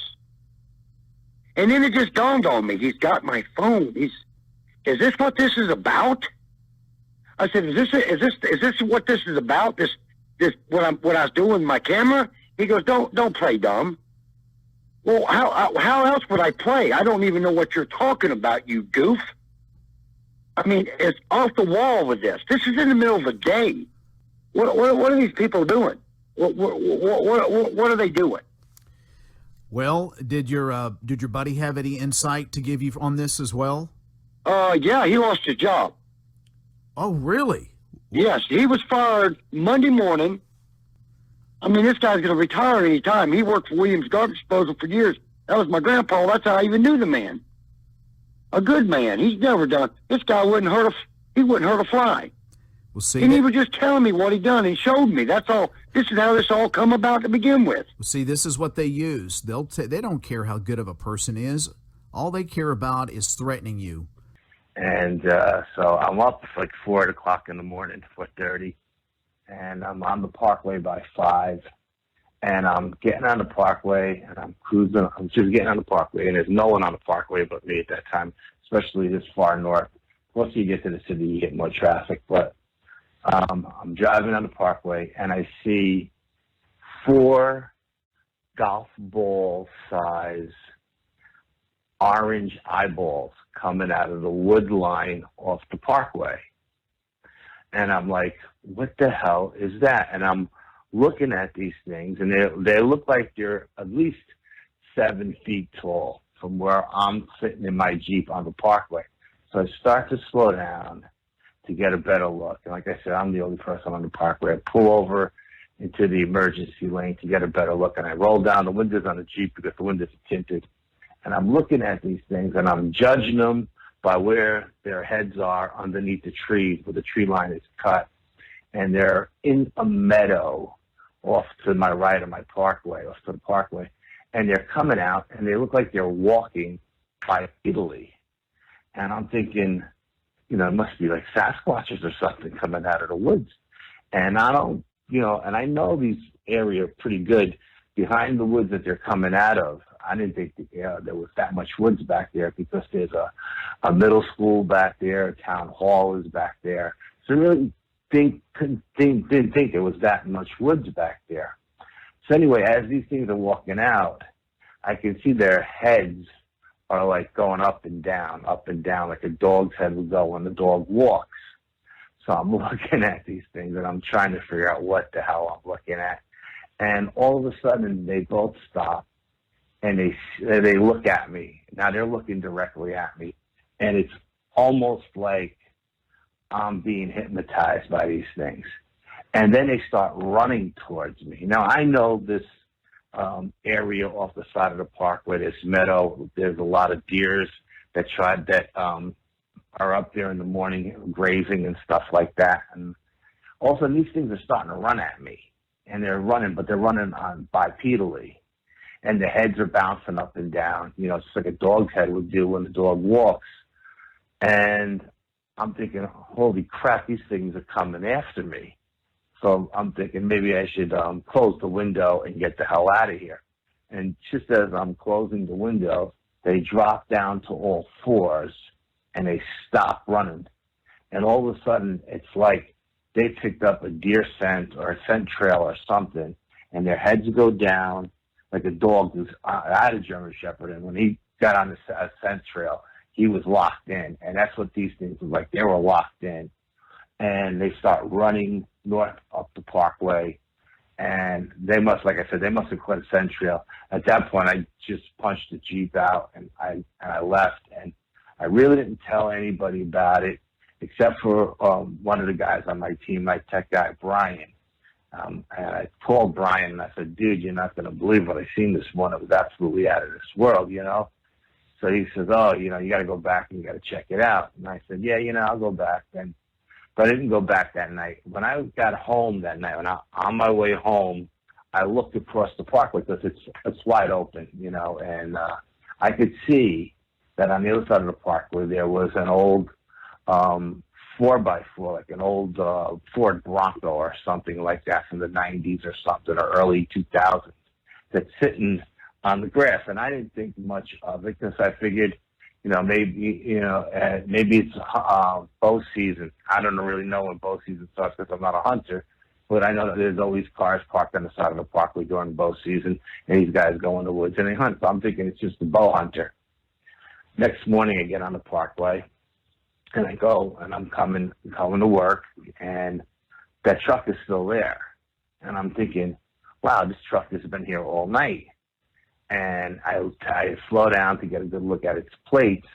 And then it just dawned on me, he's got my phone. Is this what this is about? I said, is this what this is about? This what I was doing with my camera? He goes, don't play dumb. Well, how else would I play? I don't even know what you're talking about, you goof. I mean, it's off the wall with this. This is in the middle of the day. What are these people doing? What are they doing? Well, did your buddy have any insight to give you on this as well? Yeah, he lost his job. Oh, really? Yes, he was fired Monday morning. I mean, this guy's going to retire any time. He worked for Williams Garbage Disposal for years. That was my grandpa. That's how I even knew the man. A good man. He's never done. This guy wouldn't hurt a fly. Well, see, and he was just telling me what he done. He showed me. That's all. This is how this all come about to begin with. Well, see, this is what they use. They don't care how good of a person is. All they care about is threatening you. And so I'm up for like 4 o'clock in the morning, 4:30, and I'm on the Parkway by 5. And I'm getting on the Parkway, and I'm cruising. I'm just getting on the Parkway, and there's no one on the Parkway but me at that time, especially this far north. Once you get to the city, you get more traffic. But I'm driving on the Parkway, and I see 4 golf ball size orange eyeballs coming out of the wood line off the Parkway. And I'm like, what the hell is that? And I'm looking at these things, and they look like they're at least 7 feet tall from where I'm sitting in my Jeep on the parkway. So I start to slow down to get a better look. And like I said, I'm the only person on the parkway. I pull over into the emergency lane to get a better look, and I roll down the windows on the Jeep because the windows are tinted. And I'm looking at these things, and I'm judging them by where their heads are underneath the trees, where the tree line is cut. And they're in a meadow off to my right of my parkway, off to the parkway. And they're coming out, and they look like they're walking bipedally. And I'm thinking, you know, it must be like Sasquatches or something coming out of the woods. And I don't, you know, and I know these area pretty good. Behind the woods that they're coming out of, I didn't think there was that much woods back there because there's a middle school back there, a town hall is back there. So I really didn't think there was that much woods back there. So anyway, as these things are walking out, I can see their heads are like going up and down, like a dog's head would go when the dog walks. So I'm looking at these things, and I'm trying to figure out what the hell I'm looking at. And all of a sudden, they both stop, and they look at me. Now they're looking directly at me, and it's almost like I'm being hypnotized by these things. And then they start running towards me. Now I know this area off the side of the park where this meadow, there's a lot of deers that are up there in the morning grazing and stuff like that. And also these things are starting to run at me, and they're running, but they're running on bipedally, and the heads are bouncing up and down, you know, just like a dog's head would do when the dog walks. And I'm thinking, holy crap, these things are coming after me. So I'm thinking maybe I should close the window and get the hell out of here. And just as I'm closing the window, they drop down to all fours, and they stop running. And all of a sudden, it's like they picked up a deer scent or a scent trail or something, and their heads go down like a dog who's I had a German Shepherd, and when he got on a scent trail, he was locked in. And that's what these things were like. They were locked in. And they start running north up the parkway. And they must, like I said, they must have caught a scent trail. At that point, I just punched the Jeep out, and I left. And I really didn't tell anybody about it, except for one of the guys on my team, my tech guy, Brian. And I called Brian, and I said, dude, you're not going to believe what I seen this morning. It was absolutely out of this world, you know. So he says, oh, you know, you got to go back and you got to check it out. And I said, yeah, you know, I'll go back. But I didn't go back that night. When I got home that night, on my way home, I looked across the parkway because it's wide open, you know, and I could see that on the other side of the parkway there was an old 4x4, like an old Ford Bronco or something like that from the 90s or something, or early 2000s, that's sitting on the grass. And I didn't think much of it because I figured, you know, maybe it's bow season. I don't really know when bow season starts because I'm not a hunter, but I know that there's always cars parked on the side of the parkway during bow season, and these guys go in the woods and they hunt. So I'm thinking it's just a bow hunter. Next morning I get on the parkway, and I go, and I'm coming to work, and that truck is still there. And I'm thinking, wow, this truck has been here all night. And I slow down to get a good look at its plates,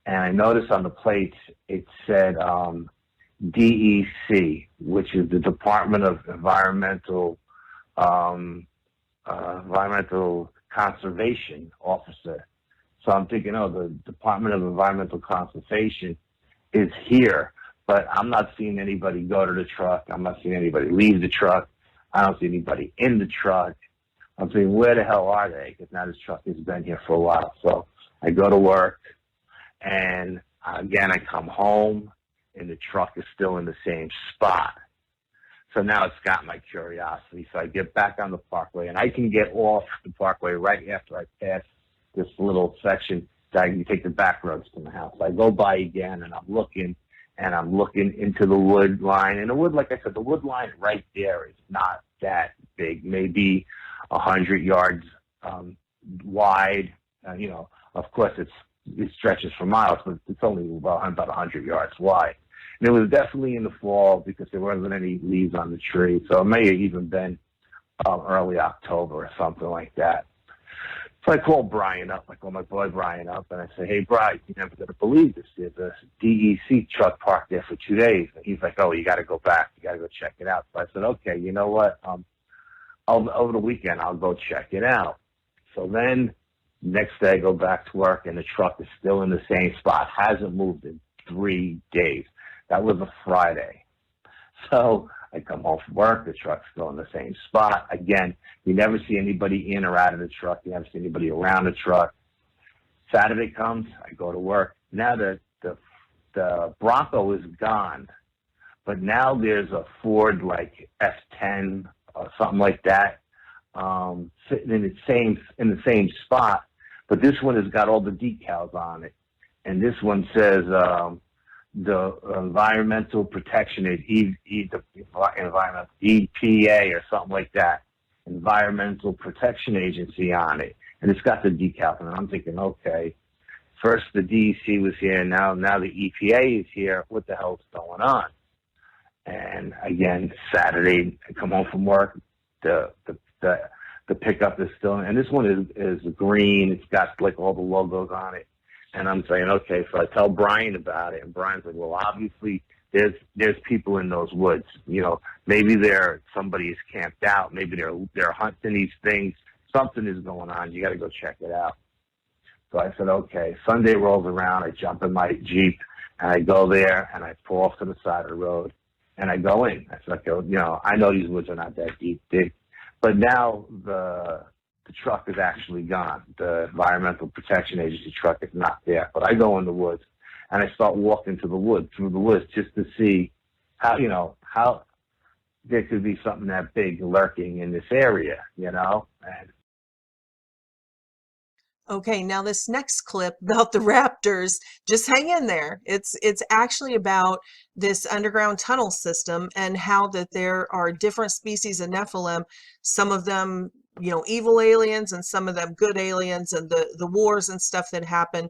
and I noticed on the plates it said DEC, which is the Department of Environmental Conservation Officer. So I'm thinking, oh, the Department of Environmental Conservation is here, but I'm not seeing anybody go to the truck. I'm not seeing anybody leave the truck. I don't see anybody in the truck. I'm saying, where the hell are they? Because now this truck has been here for a while. So I go to work, and again, I come home, and the truck is still in the same spot. So now it's got my curiosity. So I get back on the parkway, and I can get off the parkway right after I pass this little section that I can take the back roads to my house. I go by again, and I'm looking into the wood line. And the wood, like I said, the wood line right there is not that big, maybe 100 yards wide. You know, of course, it stretches for miles, but it's only about 100 yards wide. And it was definitely in the fall because there wasn't any leaves on the tree. So it may have even been early October or something like that. So I called Brian up. I called my boy Brian up, and I said, "Hey, Brian, you're never going to believe this. There's a DEC truck parked there for 2 days." And he's like, "Oh, you got to go back. You got to go check it out." So I said, "Okay, you know what? Over the weekend, I'll go check it out." So then next day, I go back to work, and the truck is still in the same spot. Hasn't moved in 3 days. That was a Friday. So I come home from work, the truck's still in the same spot. Again, you never see anybody in or out of the truck. You never see anybody around the truck. Saturday comes, I go to work. Now the Bronco is gone, but now there's a Ford like F10 or something like that, sitting in the same spot. But this one has got all the decals on it, and this one says the Environmental Protection Environmental EPA or something like that, Environmental Protection Agency on it, and it's got the decals. And I'm thinking, okay, first the DEC was here, now the EPA is here. What the hell's going on? And again, Saturday, I come home from work, the pickup is still, and this one is green. It's got like all the logos on it. And I'm saying, okay, so I tell Brian about it, and Brian's like, well, obviously there's people in those woods. You know, maybe somebody is camped out. Maybe they're hunting these things. Something is going on. You got to go check it out. So I said, okay. Sunday rolls around. I jump in my Jeep, and I go there, and I pull off to the side of the road, and I go in. I said, okay, you know, I know these woods are not that deep, but now the truck is actually gone. The Environmental Protection Agency truck is not there. But I go in the woods, and I start walking through the woods just to see how there could be something that big lurking in this area, And Okay, now this next clip about the Raptors, just hang in there. It's actually about this underground tunnel system and how that there are different species of Nephilim, some of them, evil aliens and some of them good aliens, and the wars and stuff that happen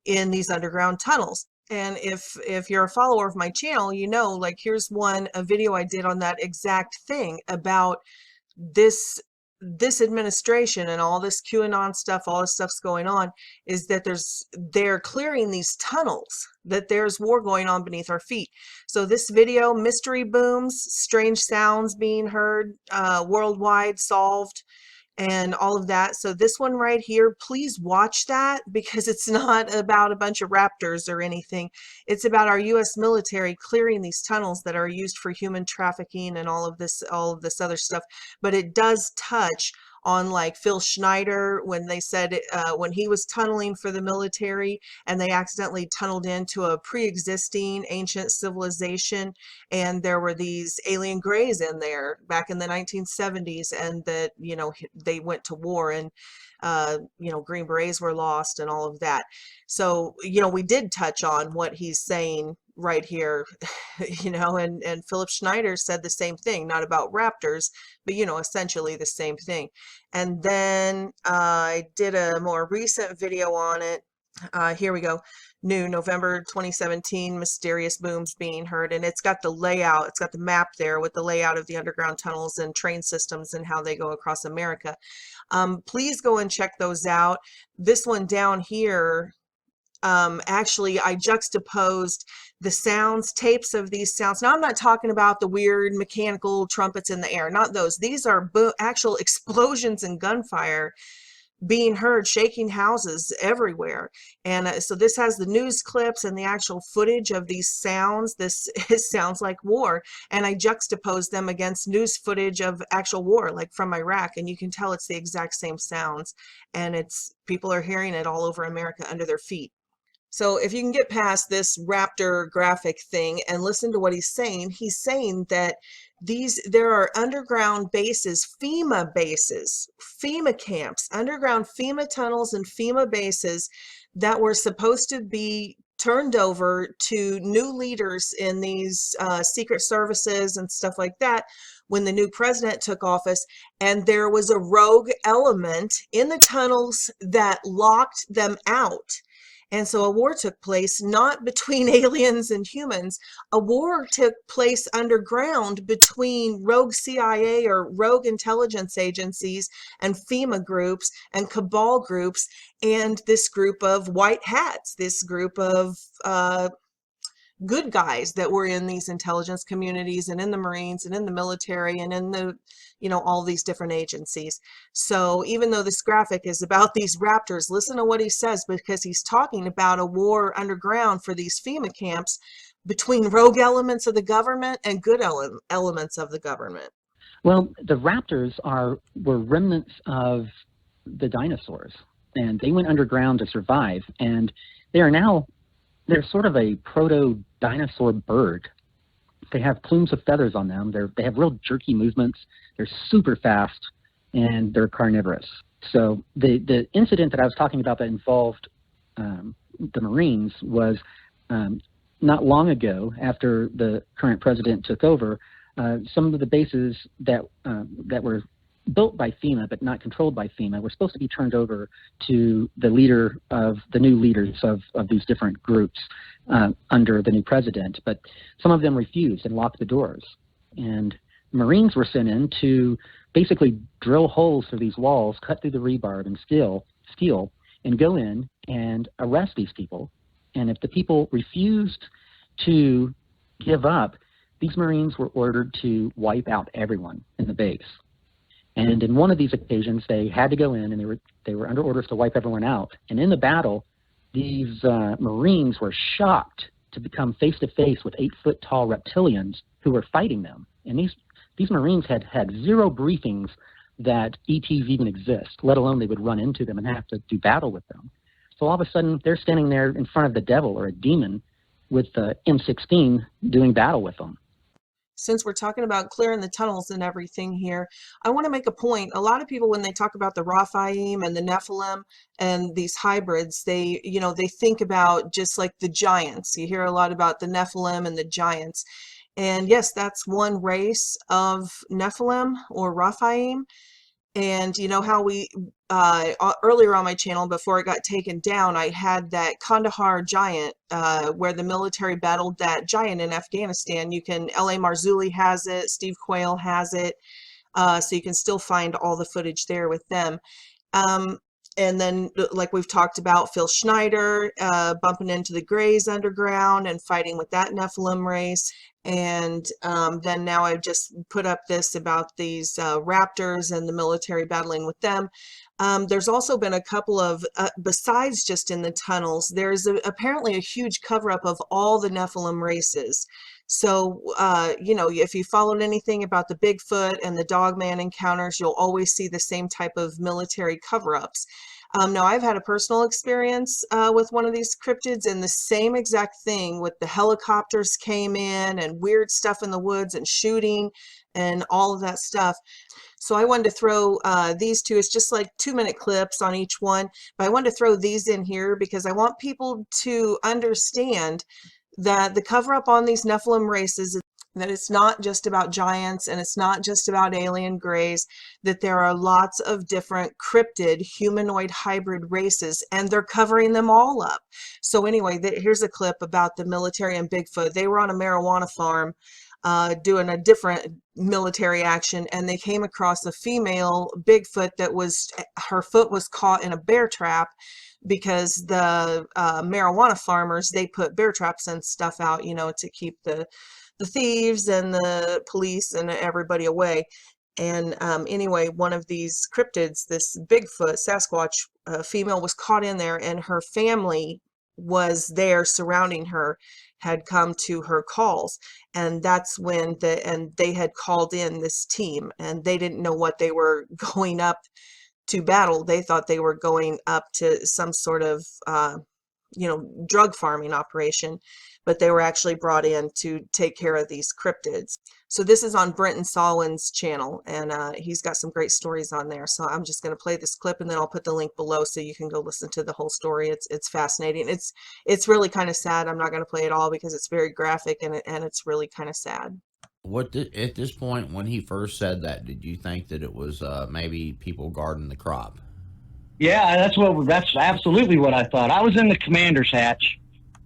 in these underground tunnels. And if you're a follower of my channel, like here's a video I did on that exact thing about this administration and all this QAnon stuff, all this stuff's going on, is that they're clearing these tunnels, that there's war going on beneath our feet. So this video, mystery booms, strange sounds being heard, worldwide solved, and all of that. So this one right here, please watch that, because it's not about a bunch of raptors or anything. It's about our U.S. military clearing these tunnels that are used for human trafficking and all of this other stuff. But it does touch on like Phil Schneider, when they said when he was tunneling for the military and they accidentally tunneled into a pre-existing ancient civilization, and there were these alien greys in there back in the 1970s, and that they went to war, and Green Berets were lost and all of that. So we did touch on what he's saying right here, and Philip Schneider said the same thing, not about raptors, but essentially the same thing. And then I did a more recent video on it. Here we go. New November 2017, mysterious booms being heard, and it's got the layout, it's got the map there with the layout of the underground tunnels and train systems and how they go across America. Please go and check those out. This one down here, actually I juxtaposed the tapes of these sounds. Now I'm not talking about the weird mechanical trumpets in the air, not those. These are actual explosions and gunfire being heard, shaking houses everywhere. And so this has the news clips and the actual footage of these sounds. This sounds like war, and I juxtaposed them against news footage of actual war, like from Iraq, and you can tell it's the exact same sounds, and people are hearing it all over America under their feet. So if you can get past this raptor graphic thing and listen to what he's saying that there are underground bases, FEMA camps, underground FEMA tunnels and FEMA bases that were supposed to be turned over to new leaders in these secret services and stuff like that when the new president took office, and there was a rogue element in the tunnels that locked them out. And so a war took place not between aliens and humans. A war took place underground between rogue CIA or rogue intelligence agencies and FEMA groups and cabal groups and this group of white hats, this group of good guys that were in these intelligence communities and in the Marines and in the military and in the, all these different agencies. So even though this graphic is about these raptors, listen to what he says, because he's talking about a war underground for these FEMA camps between rogue elements of the government and good elements of the government. Well, the raptors were remnants of the dinosaurs, and they went underground to survive, and they're sort of a proto-dinosaur bird. They have plumes of feathers on them. They have real jerky movements. They're super fast, and they're carnivorous. So the incident that I was talking about that involved the Marines was not long ago, after the current president took over. Some of the bases that were built by FEMA but not controlled by FEMA were supposed to be turned over to the new leaders of these different groups under the new president, but some of them refused and locked the doors. And Marines were sent in to basically drill holes through these walls, cut through the rebar and steel, and go in and arrest these people. And if the people refused to give up, these Marines were ordered to wipe out everyone in the base. And in one of these occasions, they had to go in, and they were under orders to wipe everyone out. And in the battle, these Marines were shocked to become face-to-face with 8-foot-tall reptilians who were fighting them. And these Marines had zero briefings that ETs even exist, let alone they would run into them and have to do battle with them. So all of a sudden, they're standing there in front of the devil or a demon with the M16 doing battle with them. Since we're talking about clearing the tunnels and everything here, I want to make a point. A lot of people, when they talk about the Raphaim and the Nephilim and these hybrids, they think about just like the giants. You hear a lot about the Nephilim and the giants. And yes, that's one race of Nephilim or Raphaim. And you know how we, earlier on my channel, before it got taken down, I had that Kandahar giant, where the military battled that giant in Afghanistan. L.A. Marzulli has it, Steve Quayle has it, so you can still find all the footage there with them. And then, like we've talked about, Phil Schneider bumping into the Greys underground and fighting with that Nephilim race. And then now I've just put up this about these raptors and the military battling with them. There's also been a couple of, besides just in the tunnels, there's apparently a huge cover-up of all the Nephilim races. So, if you followed anything about the Bigfoot and the Dogman encounters, you'll always see the same type of military cover-ups. Now, I've had a personal experience with one of these cryptids, and the same exact thing with the helicopters came in and weird stuff in the woods and shooting and all of that stuff. So I wanted to throw these two. It's just like 2-minute clips on each one, but I wanted to throw these in here because I want people to understand that the cover-up on these Nephilim races, that it's not just about giants and it's not just about alien greys, that there are lots of different cryptid humanoid hybrid races, and they're covering them all up. So anyway, here's a clip about the military and Bigfoot. They were on a marijuana farm doing a different military action, and they came across a female Bigfoot her foot was caught in a bear trap, because the marijuana farmers, they put bear traps and stuff out, to keep the thieves and the police and everybody away. And anyway, one of these cryptids, this Bigfoot, Sasquatch female, was caught in there, and her family was there surrounding her, had come to her calls. And that's when they had called in this team, and they didn't know what they were going up to battle. They thought they were going up to some sort of drug farming operation, but they were actually brought in to take care of these cryptids. So this is on Brenton Solwin's channel, and he's got some great stories on there. So I'm just going to play this clip, and then I'll put the link below so you can go listen to the whole story. It's fascinating. It's really kind of sad. I'm not going to play it all because it's very graphic, and it's really kind of sad. At this point, when he first said that, did you think that it was maybe people guarding the crop? Yeah, that's absolutely what I thought. I was in the commander's hatch,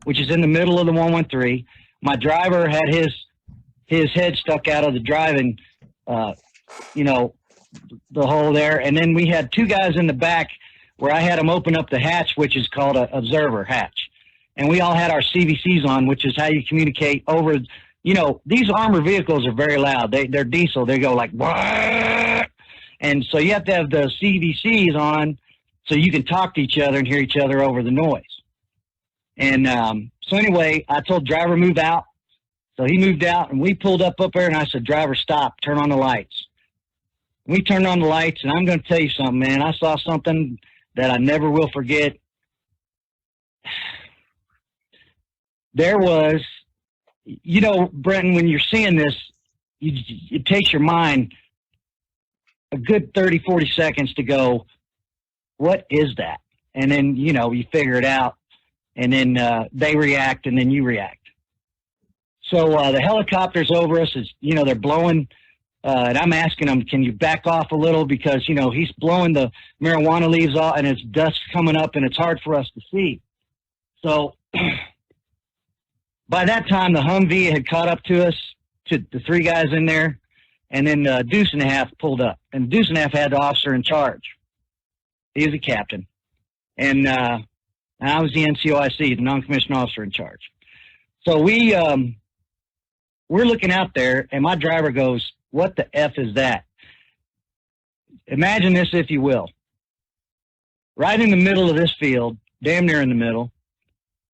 which is in the middle of the 113. My driver had his head stuck out of the driving, you know, the hole there, and then we had two guys in the back where I had them open up the hatch, which is called a observer hatch, and we all had our CVCs on, which is how you communicate over. You know, these armored vehicles are very loud. They're diesel. They go like, and so you have to have the CVCs on so you can talk to each other and hear each other over the noise. And so anyway, I told driver move out. So he moved out, and we pulled up there, and I said, driver, stop, turn on the lights. We turned on the lights, and I'm going to tell you something, man. I saw something that I never will forget. There was, you know, Brenton, when you're seeing this, it takes your mind a good 30, 40 seconds to go, what is that? And then, you know, you figure it out, and then they react, and then you react. So the helicopter's over us. Is, you know, they're blowing, and I'm asking them, can you back off a little? Because, you know, he's blowing the marijuana leaves off, and it's dust coming up, and it's hard for us to see. So by that time, the Humvee had caught up to us, to the three guys in there, and then Deuce and a Half pulled up. And Deuce and a Half had the officer in charge. He was the captain. And I was the NCOIC, the non-commissioned officer in charge. So we're looking out there, and my driver goes, what the F is that? Imagine this, if you will. Right in the middle of this field, damn near in the middle,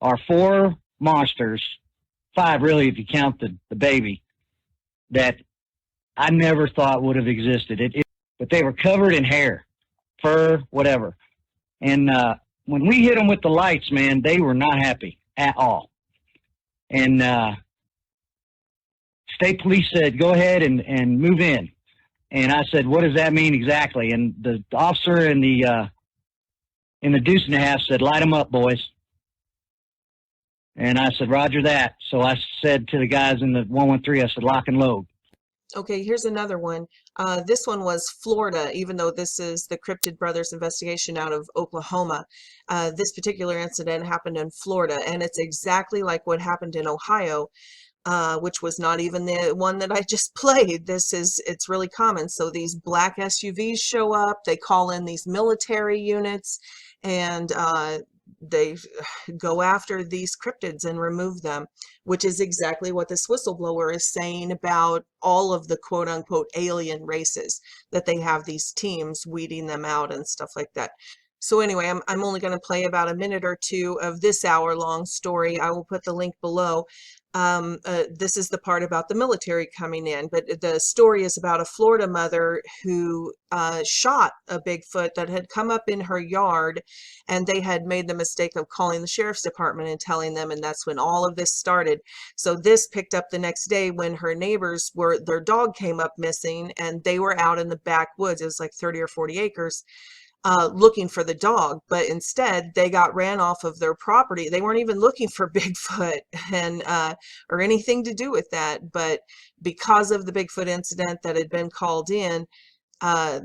are four monsters, five really if you count the baby, that I never thought would have existed. But they were covered in hair, fur, whatever. And when we hit them with the lights, man, they were not happy at all. And state police said, go ahead and move in. And I said, what does that mean exactly? And the officer in the Deuce and a Half said, light them up, boys. And I said, roger that. So I said to the guys in the 113, I said, lock and load. Okay, here's another one. This one was Florida, even though this is the Cryptid Brothers investigation out of Oklahoma. This particular incident happened in Florida, and it's exactly like what happened in Ohio, which was not even the one that I just played. It's really common. So these black SUVs show up, they call in these military units, and they go after these cryptids and remove them, which is exactly what this whistleblower is saying about all of the quote unquote alien races, that they have these teams weeding them out and stuff like that. So anyway, I'm only going to play about a minute or two of this hour-long story. I will put the link below. This is the part about the military coming in, but the story is about a Florida mother who shot a Bigfoot that had come up in her yard, and they had made the mistake of calling the sheriff's department and telling them, and that's when all of this started. So this picked up the next day when her neighbors their dog came up missing, and they were out in the backwoods. It was like 30 or 40 acres. Looking for the dog, but instead they got ran off of their property. They weren't even looking for Bigfoot and or anything to do with that, but because of the Bigfoot incident that had been called in,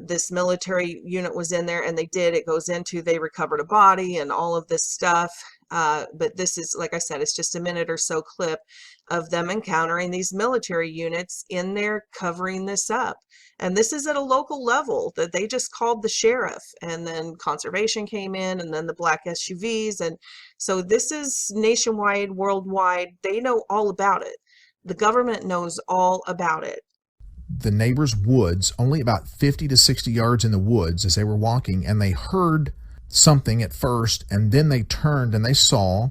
this military unit was in there, and it goes into, they recovered a body and all of this stuff. But this is, like I said, it's just a minute or so clip of them encountering these military units in there covering this up. And this is at a local level that they just called the sheriff, and then conservation came in, and then the black SUVs. And so this is nationwide, worldwide. They know all about it. The government knows all about it. The neighbor's woods, only about 50 to 60 yards in the woods as they were walking, and they heard something at first, and then they turned and they saw,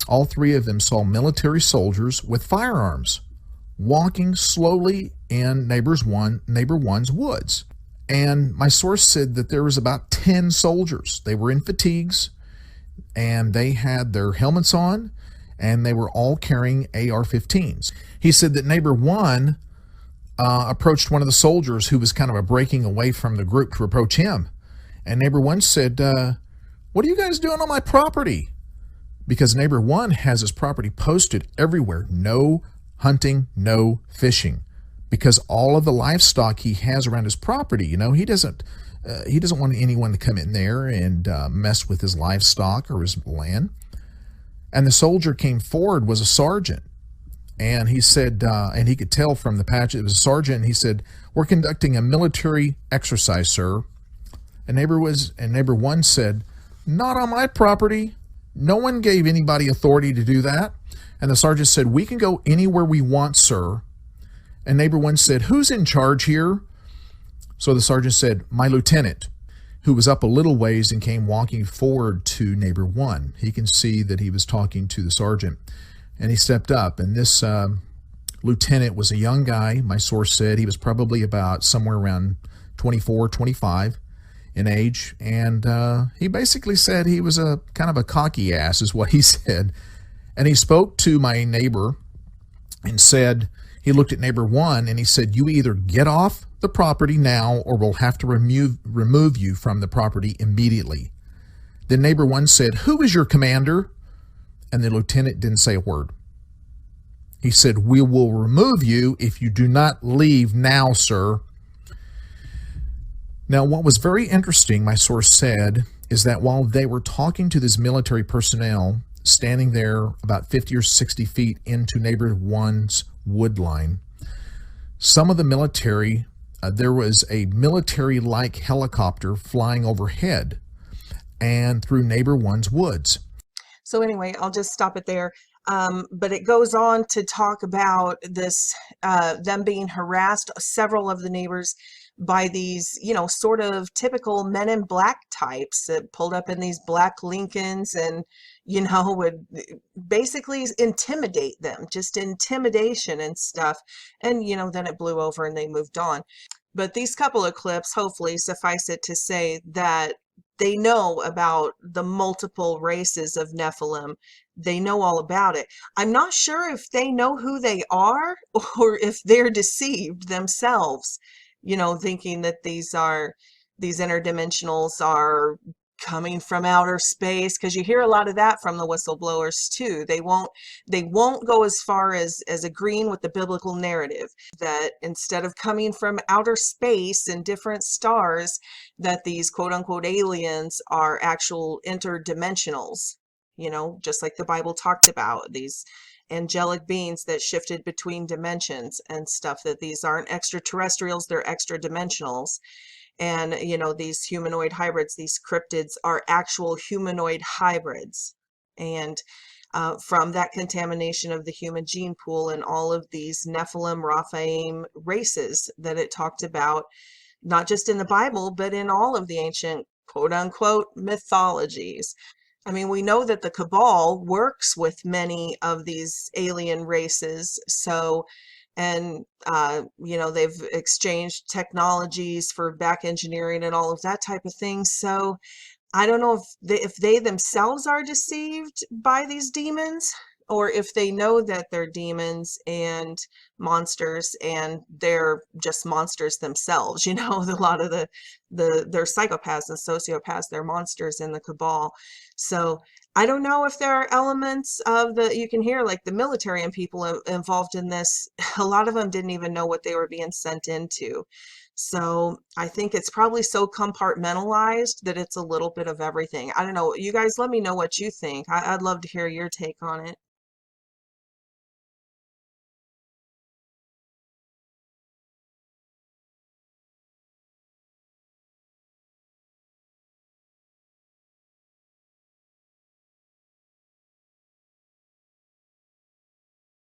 all three of them saw military soldiers with firearms walking slowly in neighbor one's woods. And my source said that there was about 10 soldiers. They were in fatigues, and they had their helmets on, and they were all carrying AR-15s. He said that neighbor one approached one of the soldiers who was kind of breaking away from the group to approach him. And neighbor one said, what are you guys doing on my property? Because neighbor one has his property posted everywhere. No hunting, no fishing. Because all of the livestock he has around his property, he doesn't He doesn't want anyone to come in there and mess with his livestock or his land. And the soldier came forward, was a sergeant. And he said, and he could tell from the patch, it was a sergeant. And he said, "We're conducting a military exercise, sir." And neighbor one said, "Not on my property. No one gave anybody authority to do that." And the sergeant said, "We can go anywhere we want, sir." And neighbor one said, "Who's in charge here?" So the sergeant said, "My lieutenant," who was up a little ways and came walking forward to neighbor one. He can see that he was talking to the sergeant. And he stepped up, and this lieutenant was a young guy. My source said he was probably about somewhere around 24, 25 in age. And he basically said he was a kind of a cocky ass, is what he said. And he spoke to my neighbor and said, he looked at neighbor one and he said, "You either get off the property now or we'll have to remove you from the property immediately." Then neighbor one said, "Who is your commander?" And the lieutenant didn't say a word. He said, "We will remove you if you do not leave now, sir." Now, what was very interesting, my source said, is that while they were talking to this military personnel standing there about 50 or 60 feet into neighbor one's wood line, some of the military, there was a military-like helicopter flying overhead and through neighbor one's woods. So anyway, I'll just stop it there. But it goes on to talk about this, them being harassed, several of the neighbors, by these, sort of typical Men in Black types that pulled up in these black Lincolns and, would basically intimidate them, just intimidation and stuff. And, then it blew over and they moved on. But these couple of clips, hopefully suffice it to say that they know about the multiple races of Nephilim. They know all about it. I'm not sure if they know who they are or if they're deceived themselves, thinking that these interdimensionals are coming from outer space, because you hear a lot of that from the whistleblowers too. They won't go as far as agreeing with the biblical narrative that instead of coming from outer space and different stars, that these quote unquote aliens are actual interdimensionals, just like the Bible talked about, these angelic beings that shifted between dimensions and stuff, that these aren't extraterrestrials, they're extra dimensionals. And, these humanoid hybrids, these cryptids, are actual humanoid hybrids. And from that contamination of the human gene pool and all of these Nephilim, Raphaim races that it talked about, not just in the Bible, but in all of the ancient quote unquote mythologies. I mean, we know that the Cabal works with many of these alien races. So, and, they've exchanged technologies for back engineering and all of that type of thing. So I don't know if they themselves are deceived by these demons, or if they know that they're demons and monsters and they're just monsters themselves. A lot of they're psychopaths and sociopaths, they're monsters in the Cabal. So I don't know if there are elements of you can hear like the military and people involved in this. A lot of them didn't even know what they were being sent into. So I think it's probably so compartmentalized that it's a little bit of everything. I don't know. You guys let me know what you think. I'd love to hear your take on it.